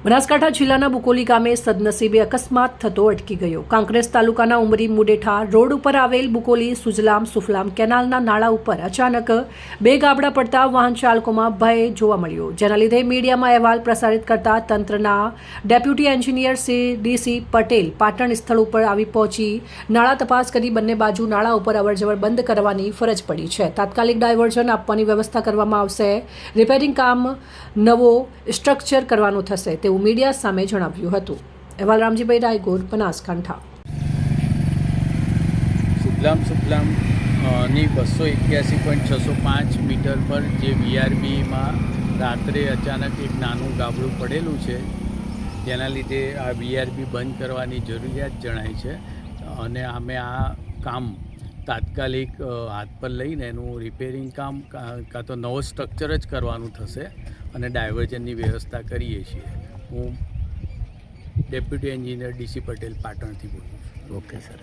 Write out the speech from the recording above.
બનાસકાંઠા જિલ્લાના બુકોલી ગામે સદનસીબે અકસ્માત થતો અટકી ગયો. કાંકરેજ તાલુકાના ઉમરી મુડેઠા રોડ ઉપર આવેલ બુકોલી સુજલામ સુફલામ કેનાલના નાળા ઉપર અચાનક બે ગાબડા પડતા વાહન ચાલકોમાં ભય જોવા મળ્યો, જેના લીધે મીડિયામાં અહેવાલ પ્રસારિત કરતા તંત્રના deputy engineer Shri DC Patel Patan સ્થળ ઉપર આવી પહોંચી નાળા તપાસ કરી બંને બાજુ નાળા ઉપર અવરજવર બંધ કરવાની ફરજ પડી છે. તાત્કાલિક ડાયવર્ઝન આપવાની વ્યવસ્થા કરવામાં આવશે. રિપેરિંગ કામ નવો સ્ટ્રક્ચર કરવાનું થશે તેવું મીડિયા સામે જણાવ્યું હતું. અહેવાલ રામજીભાઈ રાયગોર, બનાસકાંઠા. સુફલામ ની 281.605 મીટર પર જે વીઆરબીમાં રાત્રે અચાનક એક નાનું ગાબડું પડેલું છે, જેના લીધે આ વીઆરબી બંધ કરવાની જરૂરિયાત જણાય છે અને અમે આ કામ તાત્કાલિક હાથ પર લઈને એનું રિપેરિંગ કામ કાં તો નવો સ્ટ્રક્ચર જ કરવાનું થશે અને ડાયવર્ઝનની વ્યવસ્થા કરીએ છીએ. હું ડેપ્યુટી એન્જિનિયર ડીસી પટેલ પાટણથી બોલું છું. Okay sir.